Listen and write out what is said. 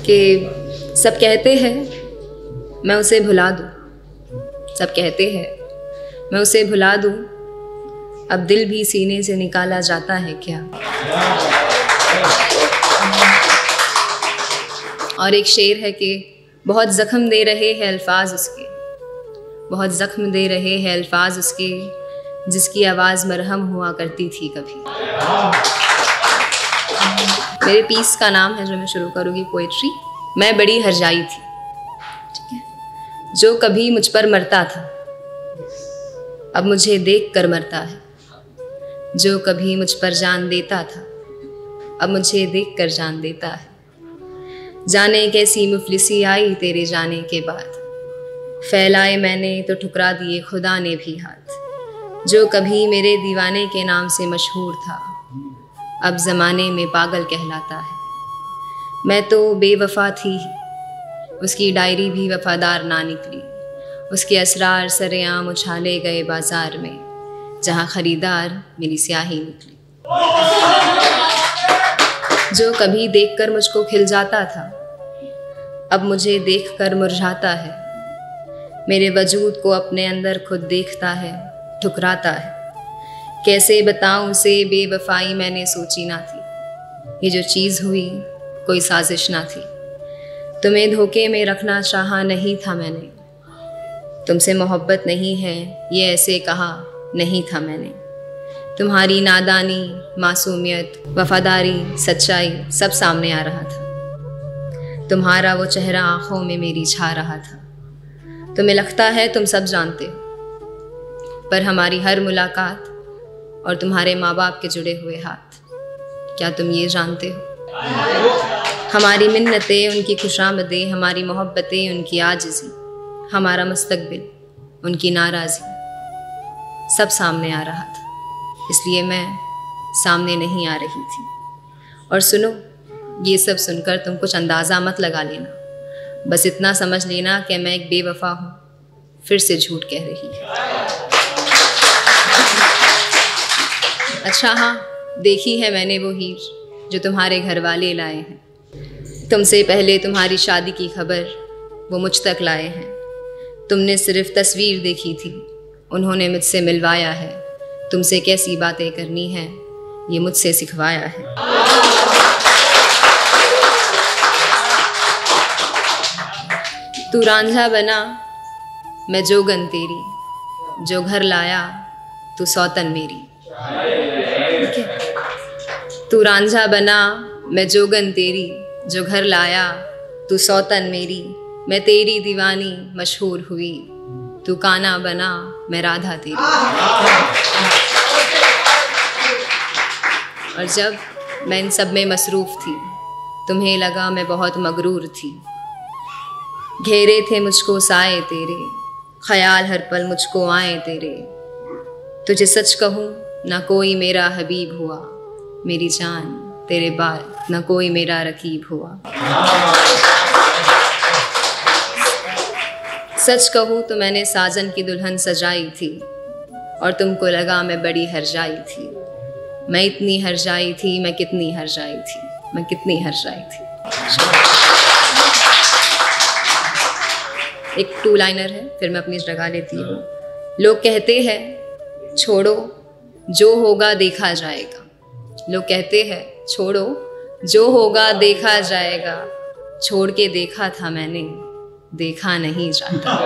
कि सब कहते हैं मैं उसे भुला दूँ, सब कहते हैं मैं उसे भुला दूँ, अब दिल भी सीने से निकाला जाता है क्या। और एक शेर है कि बहुत ज़ख्म दे रहे हैं अल्फाज उसके, बहुत ज़ख्म दे रहे हैं अल्फाज उसके, जिसकी आवाज़ मरहम हुआ करती थी कभी। मेरे पीस का नाम है जो मैं शुरू करूँगी पोइट्री, मैं बड़ी हर्जाई थी। ठीक है। जो कभी मुझ पर मरता था अब मुझे देख कर मरता है, जो कभी मुझ पर जान देता था अब मुझे देख कर जान देता है। जाने कैसी मुफलिसी आई तेरे जाने के बाद, फैलाए मैंने तो ठुकरा दिए खुदा ने भी हाथ। जो कभी मेरे दीवाने के नाम से मशहूर था अब ज़माने में पागल कहलाता है। मैं तो बेवफा थी, उसकी डायरी भी वफादार ना निकली, उसके असरार सरेआम उछाले गए बाजार में, जहाँ ख़रीदार मेरी स्याही निकली। जो कभी देखकर मुझको खिल जाता था अब मुझे देखकर मुरझाता है। मेरे वजूद को अपने अंदर खुद देखता है, ठुकराता है। कैसे बताऊं उसे बेवफाई मैंने सोची ना थी, ये जो चीज़ हुई कोई साजिश ना थी। तुम्हें धोखे में रखना चाहा नहीं था मैंने, तुमसे मोहब्बत नहीं है ये ऐसे कहा नहीं था मैंने। तुम्हारी नादानी, मासूमियत, वफादारी, सच्चाई सब सामने आ रहा था। तुम्हारा वो चेहरा आँखों में मेरी छा रहा था। तुम्हें लगता है तुम सब जानते हो, पर हमारी हर मुलाकात और तुम्हारे माँ बाप के जुड़े हुए हाथ, क्या तुम ये जानते हो? हमारी मिन्नतें, उनकी खुशामदें, हमारी मोहब्बतें, उनकी आजिज़ी, हमारा मुस्तकबिल, उनकी नाराज़ी, सब सामने आ रहा था। इसलिए मैं सामने नहीं आ रही थी। और सुनो, ये सब सुनकर तुम कुछ अंदाज़ा मत लगा लेना, बस इतना समझ लेना कि मैं एक बेवफा हूँ, फिर से झूठ कह रही है। अच्छा हाँ, देखी है मैंने वो हीर जो तुम्हारे घर वाले लाए हैं। तुमसे पहले तुम्हारी शादी की खबर वो मुझ तक लाए हैं। तुमने सिर्फ तस्वीर देखी थी, उन्होंने मुझसे मिलवाया है। तुमसे कैसी बातें करनी है ये मुझसे सिखवाया है। तू रांझा बना मैं जोगन तेरी, जो घर लाया तू सौतन मेरी। तू रांझा बना मैं जोगन तेरी, जो घर लाया तू सौतन मेरी। मैं तेरी दीवानी मशहूर हुई, तू काना बना मैं राधा तेरी। और जब मैं इन सब में मसरूफ़ थी, तुम्हें लगा मैं बहुत मगरूर थी। घेरे थे मुझको साए तेरे, ख्याल हर पल मुझको आए तेरे। तुझे सच कहूँ ना कोई मेरा हबीब हुआ, मेरी जान तेरे बाद ना कोई मेरा रकीब हुआ। सच कहूँ तो मैंने साजन की दुल्हन सजाई थी, और तुमको लगा मैं बड़ी हर्जाई थी। मैं इतनी हर्जाई थी, मैं कितनी हर्जाई थी, मैं कितनी हर्जाई थी। एक 2 लाइनर है, फिर मैं अपनी जगह लेती हूँ। लोग कहते हैं छोड़ो जो होगा देखा जाएगा। लोग कहते हैं छोड़ो जो होगा देखा जाएगा। छोड़ के देखा था मैंने, देखा नहीं जाता।